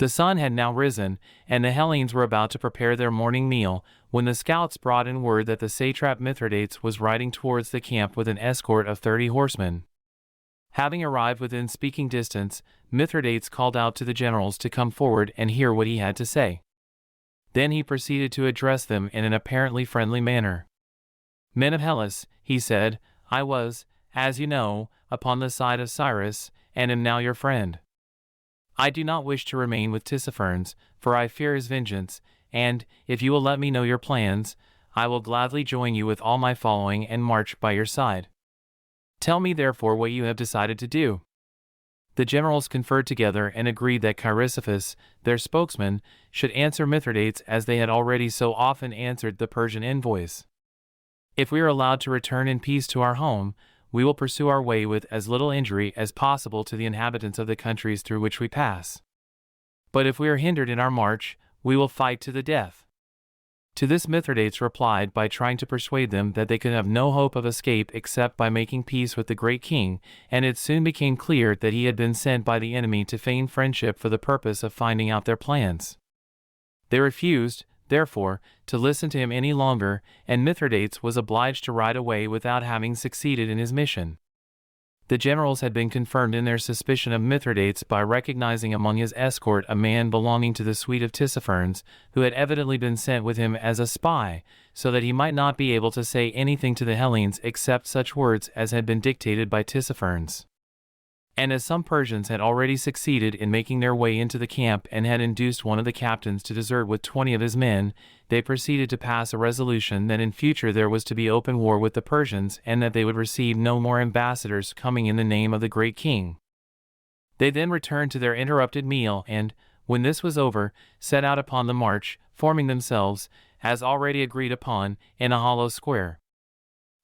The sun had now risen, and the Hellenes were about to prepare their morning meal, when the scouts brought in word that the satrap Mithridates was riding towards the camp with an escort of 30 horsemen. Having arrived within speaking distance, Mithridates called out to the generals to come forward and hear what he had to say. Then he proceeded to address them in an apparently friendly manner. "Men of Hellas," he said, "I was, as you know, upon the side of Cyrus, and am now your friend. I do not wish to remain with Tissaphernes, for I fear his vengeance, and, if you will let me know your plans, I will gladly join you with all my following and march by your side. Tell me therefore what you have decided to do." The generals conferred together and agreed that Harasses, their spokesman, should answer Mithridates as they had already so often answered the Persian envoys. "If we are allowed to return in peace to our home, we will pursue our way with as little injury as possible to the inhabitants of the countries through which we pass. But if we are hindered in our march, we will fight to the death." To this Mithridates replied by trying to persuade them that they could have no hope of escape except by making peace with the great king, and it soon became clear that he had been sent by the enemy to feign friendship for the purpose of finding out their plans. They refused, therefore, to listen to him any longer, and Mithridates was obliged to ride away without having succeeded in his mission. The generals had been confirmed in their suspicion of Mithridates by recognizing among his escort a man belonging to the suite of Tissaphernes, who had evidently been sent with him as a spy, so that he might not be able to say anything to the Hellenes except such words as had been dictated by Tissaphernes. And as some Persians had already succeeded in making their way into the camp and had induced one of the captains to desert with 20 of his men, they proceeded to pass a resolution that in future there was to be open war with the Persians and that they would receive no more ambassadors coming in the name of the great king. They then returned to their interrupted meal and, when this was over, set out upon the march, forming themselves, as already agreed upon, in a hollow square.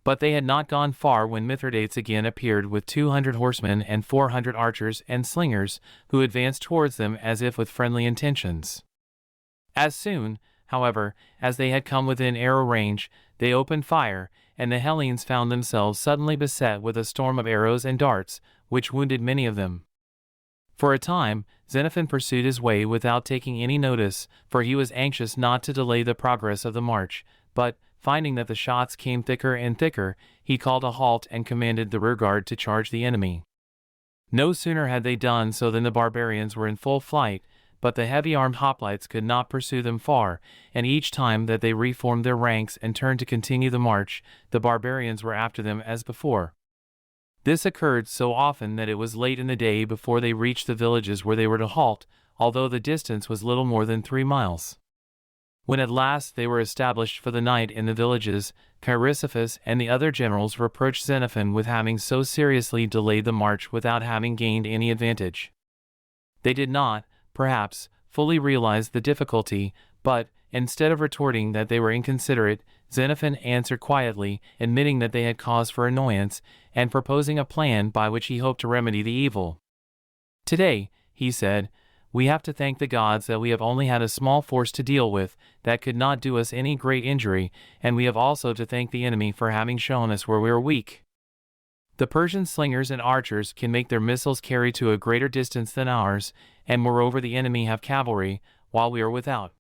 But they had not gone far when Mithridates again appeared with 200 horsemen and 400 archers and slingers, who advanced towards them as if with friendly intentions. As soon, however, as they had come within arrow range, they opened fire, and the Hellenes found themselves suddenly beset with a storm of arrows and darts, which wounded many of them. For a time, Xenophon pursued his way without taking any notice, for he was anxious not to delay the progress of the march, but, finding that the shots came thicker and thicker, he called a halt and commanded the rearguard to charge the enemy. No sooner had they done so than the barbarians were in full flight, but the heavy-armed hoplites could not pursue them far, and each time that they reformed their ranks and turned to continue the march, the barbarians were after them as before. This occurred so often that it was late in the day before they reached the villages where they were to halt, although the distance was little more than 3 miles. When at last they were established for the night in the villages, Harasses and the other generals reproached Xenophon with having so seriously delayed the march without having gained any advantage. They did not, perhaps, fully realize the difficulty, but, instead of retorting that they were inconsiderate, Xenophon answered quietly, admitting that they had cause for annoyance, and proposing a plan by which he hoped to remedy the evil. "Today," he said, "we have to thank the gods that we have only had a small force to deal with that could not do us any great injury, and we have also to thank the enemy for having shown us where we are weak. The Persian slingers and archers can make their missiles carry to a greater distance than ours, and moreover the enemy have cavalry, while we are without.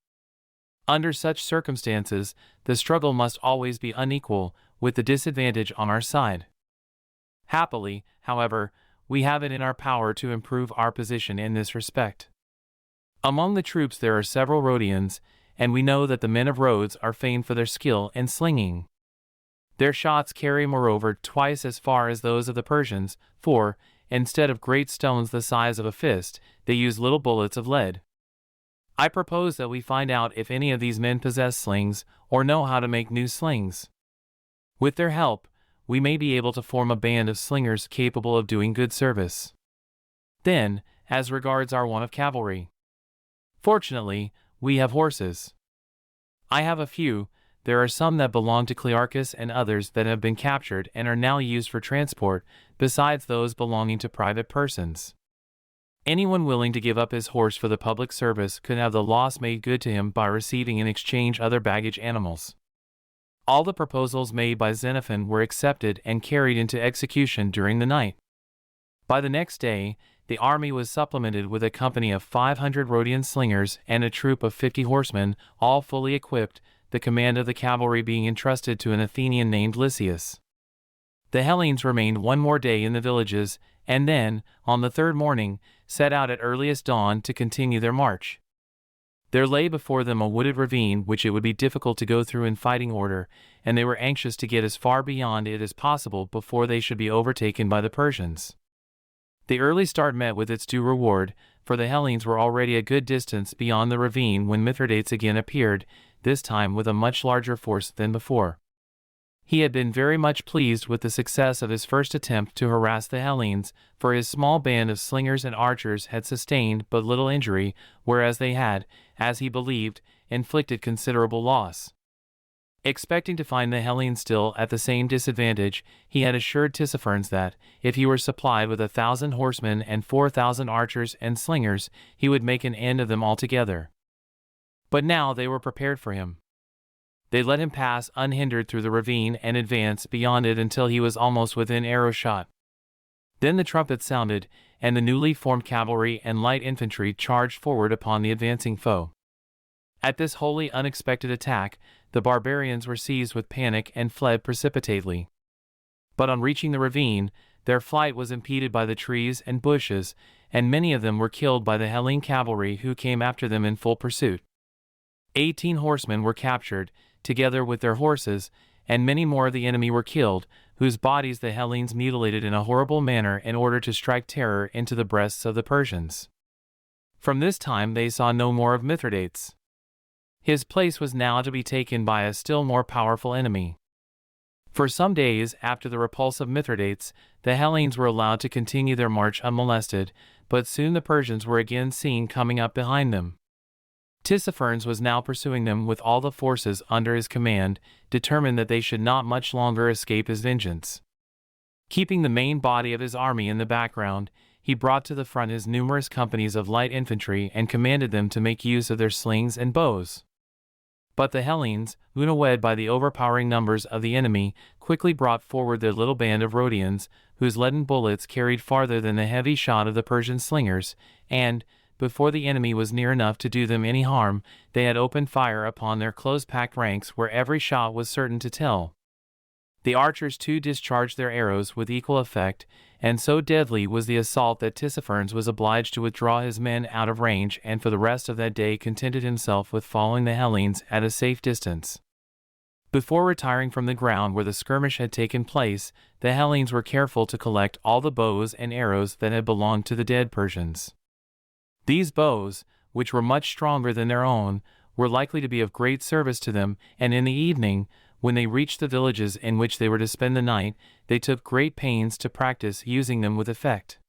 Under such circumstances, the struggle must always be unequal, with the disadvantage on our side. Happily, however, we have it in our power to improve our position in this respect. Among the troops there are several Rhodians, and we know that the men of Rhodes are famed for their skill in slinging. Their shots carry moreover twice as far as those of the Persians, for, instead of great stones the size of a fist, they use little bullets of lead. I propose that we find out if any of these men possess slings, or know how to make new slings. With their help, we may be able to form a band of slingers capable of doing good service. Then, as regards our want of cavalry. Fortunately, we have horses. I have a few. There are some that belong to Clearchus and others that have been captured and are now used for transport, besides those belonging to private persons. Anyone willing to give up his horse for the public service could have the loss made good to him by receiving in exchange other baggage animals. All the proposals made by Xenophon were accepted and carried into execution during the night. By the next day, the army was supplemented with a company of 500 Rhodian slingers and a troop of 50 horsemen, all fully equipped, the command of the cavalry being entrusted to an Athenian named Lysias. The Hellenes remained one more day in the villages, and then, on the third morning, set out at earliest dawn to continue their march. There lay before them a wooded ravine which it would be difficult to go through in fighting order, and they were anxious to get as far beyond it as possible before they should be overtaken by the Persians. The early start met with its due reward, for the Hellenes were already a good distance beyond the ravine when Mithridates again appeared, this time with a much larger force than before. He had been very much pleased with the success of his first attempt to harass the Hellenes, for his small band of slingers and archers had sustained but little injury, whereas they had, as he believed, inflicted considerable loss. Expecting to find the Hellenes still at the same disadvantage, he had assured Tissaphernes that, if he were supplied with 1,000 horsemen and 4,000 archers and slingers, he would make an end of them altogether. But now they were prepared for him. They let him pass unhindered through the ravine and advance beyond it until he was almost within arrow shot. Then the trumpets sounded, and the newly formed cavalry and light infantry charged forward upon the advancing foe. At this wholly unexpected attack, the barbarians were seized with panic and fled precipitately. But on reaching the ravine, their flight was impeded by the trees and bushes, and many of them were killed by the Hellene cavalry who came after them in full pursuit. 18 horsemen were captured, together with their horses, and many more of the enemy were killed, whose bodies the Hellenes mutilated in a horrible manner in order to strike terror into the breasts of the Persians. From this time they saw no more of Mithridates. His place was now to be taken by a still more powerful enemy. For some days after the repulse of Mithridates, the Hellenes were allowed to continue their march unmolested, but soon the Persians were again seen coming up behind them. Tissaphernes was now pursuing them with all the forces under his command, determined that they should not much longer escape his vengeance. Keeping the main body of his army in the background, he brought to the front his numerous companies of light infantry and commanded them to make use of their slings and bows. But the Hellenes, unawed by the overpowering numbers of the enemy, quickly brought forward their little band of Rhodians, whose leaden bullets carried farther than the heavy shot of the Persian slingers, and, before the enemy was near enough to do them any harm, they had opened fire upon their close-packed ranks where every shot was certain to tell. The archers too discharged their arrows with equal effect, and so deadly was the assault that Tissaphernes was obliged to withdraw his men out of range and for the rest of that day contented himself with following the Hellenes at a safe distance. Before retiring from the ground where the skirmish had taken place, the Hellenes were careful to collect all the bows and arrows that had belonged to the dead Persians. These bows, which were much stronger than their own, were likely to be of great service to them, and in the evening, when they reached the villages in which they were to spend the night, they took great pains to practice using them with effect.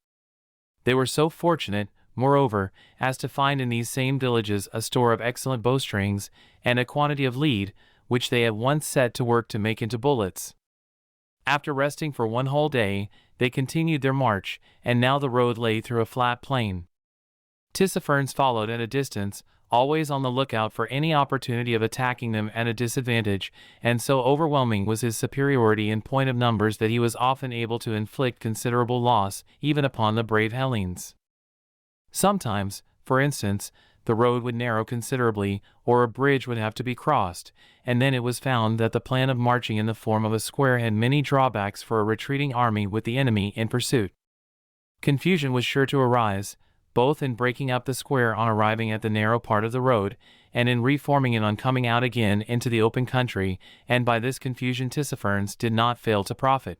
They were so fortunate, moreover, as to find in these same villages a store of excellent bowstrings, and a quantity of lead, which they at once set to work to make into bullets. After resting for one whole day, they continued their march, and now the road lay through a flat plain. Tissaphernes followed at a distance, always on the lookout for any opportunity of attacking them at a disadvantage, and so overwhelming was his superiority in point of numbers that he was often able to inflict considerable loss, even upon the brave Hellenes. Sometimes, for instance, the road would narrow considerably, or a bridge would have to be crossed, and then it was found that the plan of marching in the form of a square had many drawbacks for a retreating army with the enemy in pursuit. Confusion was sure to arise, both in breaking up the square on arriving at the narrow part of the road, and in reforming it on coming out again into the open country, and by this confusion Tissaphernes did not fail to profit.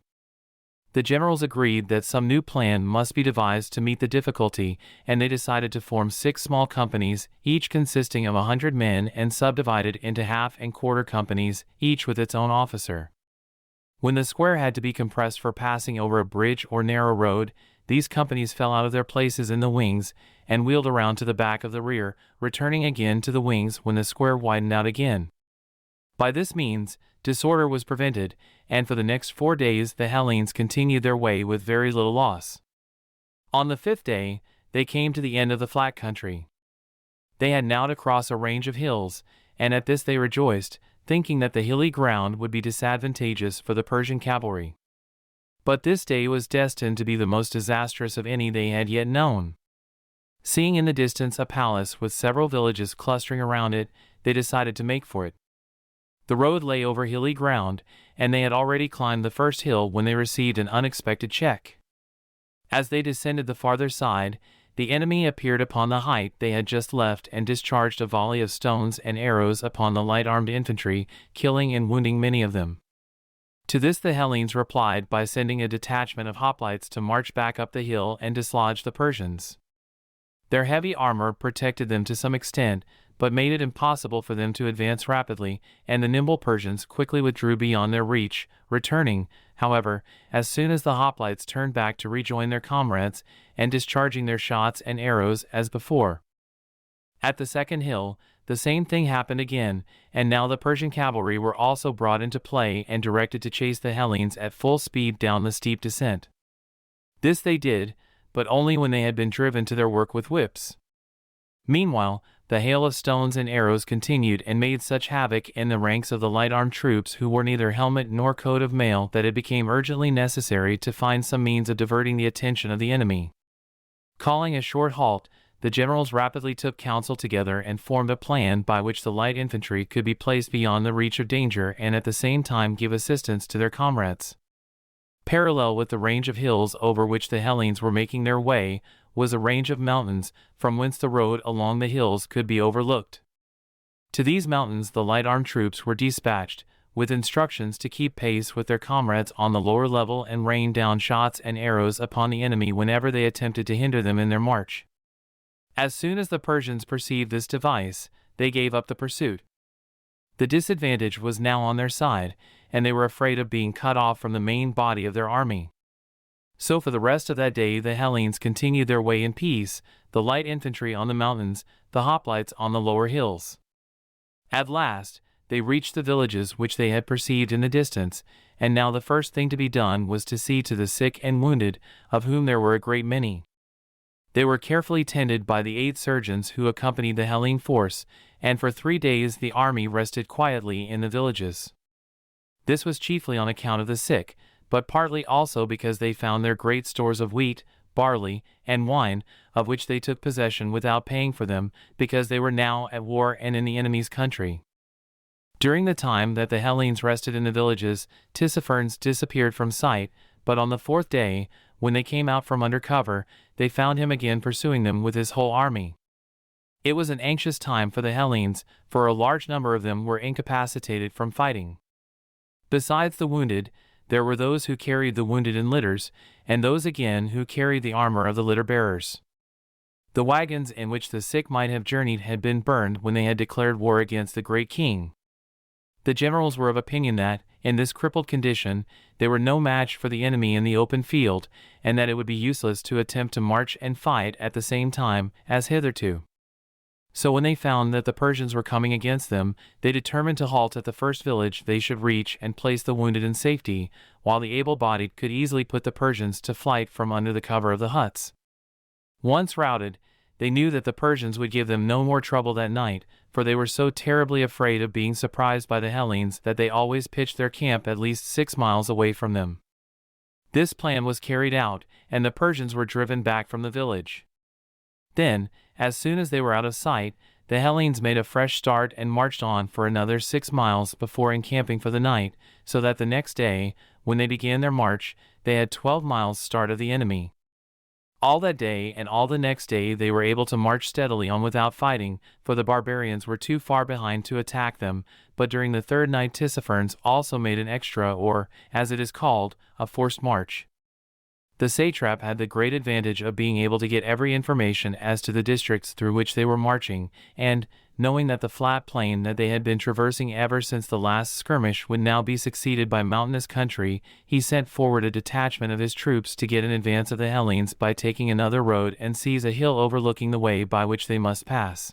The generals agreed that some new plan must be devised to meet the difficulty, and they decided to form 6 small companies, each consisting of 100 men and subdivided into half and quarter companies, each with its own officer. When the square had to be compressed for passing over a bridge or narrow road, these companies fell out of their places in the wings and wheeled around to the back of the rear, returning again to the wings when the square widened out again. By this means, disorder was prevented, and for the next 4 days the Hellenes continued their way with very little loss. On the 5th day, they came to the end of the flat country. They had now to cross a range of hills, and at this they rejoiced, thinking that the hilly ground would be disadvantageous for the Persian cavalry. But this day was destined to be the most disastrous of any they had yet known. Seeing in the distance a palace with several villages clustering around it, they decided to make for it. The road lay over hilly ground, and they had already climbed the first hill when they received an unexpected check. As they descended the farther side, the enemy appeared upon the height they had just left and discharged a volley of stones and arrows upon the light-armed infantry, killing and wounding many of them. To this the Hellenes replied by sending a detachment of hoplites to march back up the hill and dislodge the Persians. Their heavy armor protected them to some extent, but made it impossible for them to advance rapidly, and the nimble Persians quickly withdrew beyond their reach, returning, however, as soon as the hoplites turned back to rejoin their comrades, and discharging their shots and arrows as before. At the second hill, the same thing happened again, and now the Persian cavalry were also brought into play and directed to chase the Hellenes at full speed down the steep descent. This they did, but only when they had been driven to their work with whips. Meanwhile, the hail of stones and arrows continued and made such havoc in the ranks of the light-armed troops who wore neither helmet nor coat of mail that it became urgently necessary to find some means of diverting the attention of the enemy. Calling a short halt, the generals rapidly took counsel together and formed a plan by which the light infantry could be placed beyond the reach of danger and at the same time give assistance to their comrades. Parallel with the range of hills over which the Hellenes were making their way was a range of mountains, from whence the road along the hills could be overlooked. To these mountains the light-armed troops were dispatched, with instructions to keep pace with their comrades on the lower level and rain down shots and arrows upon the enemy whenever they attempted to hinder them in their march. As soon as the Persians perceived this device, they gave up the pursuit. The disadvantage was now on their side, and they were afraid of being cut off from the main body of their army. So for the rest of that day the Hellenes continued their way in peace, the light infantry on the mountains, the hoplites on the lower hills. At last, they reached the villages which they had perceived in the distance, and now the first thing to be done was to see to the sick and wounded, of whom there were a great many. They were carefully tended by the 8 surgeons who accompanied the Hellene force, and for 3 days the army rested quietly in the villages. This was chiefly on account of the sick, but partly also because they found their great stores of wheat, barley, and wine, of which they took possession without paying for them, because they were now at war and in the enemy's country. During the time that the Hellenes rested in the villages, Tissaphernes disappeared from sight, but on the 4th day, when they came out from under cover, they found him again pursuing them with his whole army. It was an anxious time for the Hellenes, for a large number of them were incapacitated from fighting. Besides the wounded, there were those who carried the wounded in litters, and those again who carried the armor of the litter-bearers. The wagons in which the sick might have journeyed had been burned when they had declared war against the great king. The generals were of opinion that, in this crippled condition, they were no match for the enemy in the open field, and that it would be useless to attempt to march and fight at the same time as hitherto. So when they found that the Persians were coming against them, they determined to halt at the first village they should reach and place the wounded in safety, while the able-bodied could easily put the Persians to flight from under the cover of the huts. Once routed, they knew that the Persians would give them no more trouble that night, for they were so terribly afraid of being surprised by the Hellenes that they always pitched their camp at least 6 miles away from them. This plan was carried out, and the Persians were driven back from the village. Then, as soon as they were out of sight, the Hellenes made a fresh start and marched on for another 6 miles before encamping for the night, so that the next day, when they began their march, they had 12 miles start of the enemy. All that day and all the next day they were able to march steadily on without fighting, for the barbarians were too far behind to attack them, but during the 3rd night Tissaphernes also made an extra or, as it is called, a forced march. The satrap had the great advantage of being able to get every information as to the districts through which they were marching, and, knowing that the flat plain that they had been traversing ever since the last skirmish would now be succeeded by mountainous country, he sent forward a detachment of his troops to get in advance of the Hellenes by taking another road and seize a hill overlooking the way by which they must pass.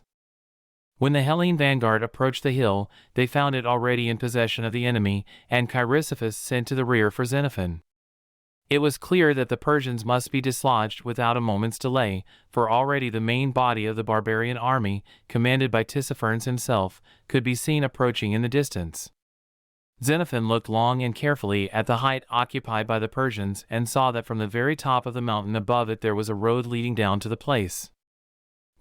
When the Hellene vanguard approached the hill, they found it already in possession of the enemy, and Harasses sent to the rear for Xenophon. It was clear that the Persians must be dislodged without a moment's delay, for already the main body of the barbarian army, commanded by Tissaphernes himself, could be seen approaching in the distance. Xenophon looked long and carefully at the height occupied by the Persians and saw that from the very top of the mountain above it there was a road leading down to the place.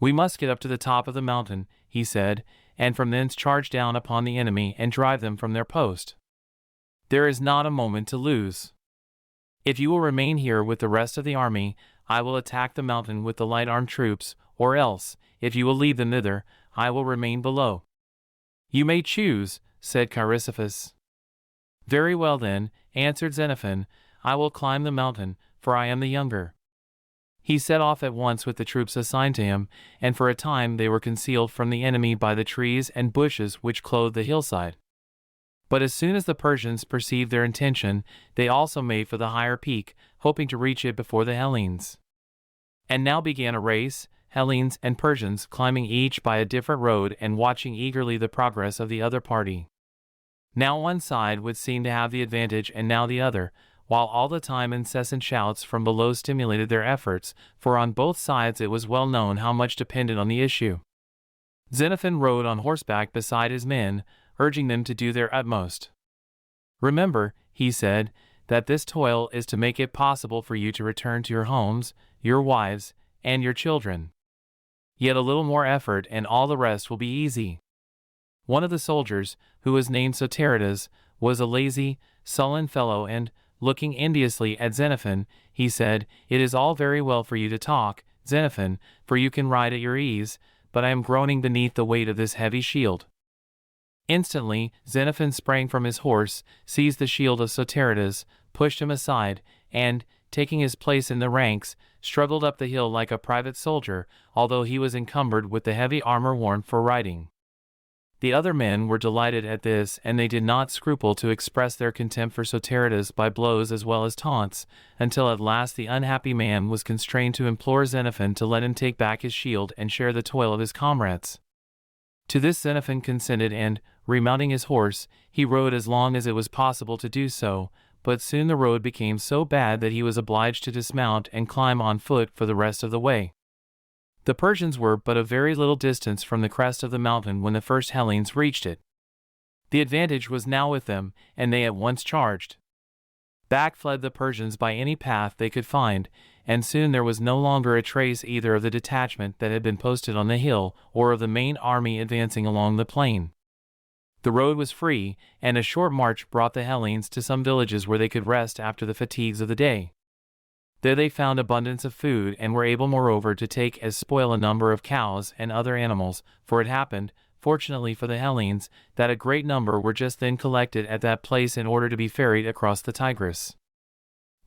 "We must get up to the top of the mountain," he said, "and from thence charge down upon the enemy and drive them from their post. There is not a moment to lose. If you will remain here with the rest of the army, I will attack the mountain with the light-armed troops, or else, if you will lead them thither, I will remain below." "You may choose," said Chrysippus. "Very well then," answered Xenophon, "I will climb the mountain, for I am the younger." He set off at once with the troops assigned to him, and for a time they were concealed from the enemy by the trees and bushes which clothed the hillside. But as soon as the Persians perceived their intention, they also made for the higher peak, hoping to reach it before the Hellenes. And now began a race, Hellenes and Persians climbing each by a different road and watching eagerly the progress of the other party. Now one side would seem to have the advantage and now the other, while all the time incessant shouts from below stimulated their efforts, for on both sides it was well known how much depended on the issue. Xenophon rode on horseback beside his men, urging them to do their utmost. "Remember," he said, "that this toil is to make it possible for you to return to your homes, your wives, and your children. Yet a little more effort and all the rest will be easy." One of the soldiers, who was named Sotarides, was a lazy, sullen fellow and, looking enviously at Xenophon, he said, "It is all very well for you to talk, Xenophon, for you can ride at your ease, but I am groaning beneath the weight of this heavy shield." Instantly, Xenophon sprang from his horse, seized the shield of Sotarides, pushed him aside, and, taking his place in the ranks, struggled up the hill like a private soldier, although he was encumbered with the heavy armor worn for riding. The other men were delighted at this, and they did not scruple to express their contempt for Sotarides by blows as well as taunts, until at last the unhappy man was constrained to implore Xenophon to let him take back his shield and share the toil of his comrades. To this Xenophon consented and, remounting his horse, he rode as long as it was possible to do so, but soon the road became so bad that he was obliged to dismount and climb on foot for the rest of the way. The Persians were but a very little distance from the crest of the mountain when the first Hellenes reached it. The advantage was now with them, and they at once charged. Back fled the Persians by any path they could find, and soon there was no longer a trace either of the detachment that had been posted on the hill or of the main army advancing along the plain. The road was free, and a short march brought the Hellenes to some villages where they could rest after the fatigues of the day. There they found abundance of food and were able moreover to take as spoil a number of cows and other animals, for it happened, fortunately for the Hellenes, that a great number were just then collected at that place in order to be ferried across the Tigris.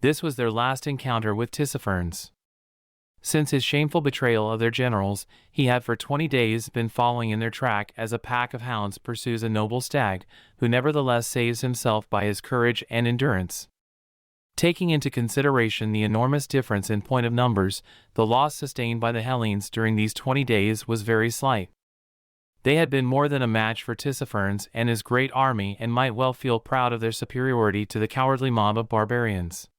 This was their last encounter with Tissaphernes. Since his shameful betrayal of their generals, he had for 20 days been following in their track as a pack of hounds pursues a noble stag, who nevertheless saves himself by his courage and endurance. Taking into consideration the enormous difference in point of numbers, the loss sustained by the Hellenes during these 20 days was very slight. They had been more than a match for Tissaphernes and his great army and might well feel proud of their superiority to the cowardly mob of barbarians.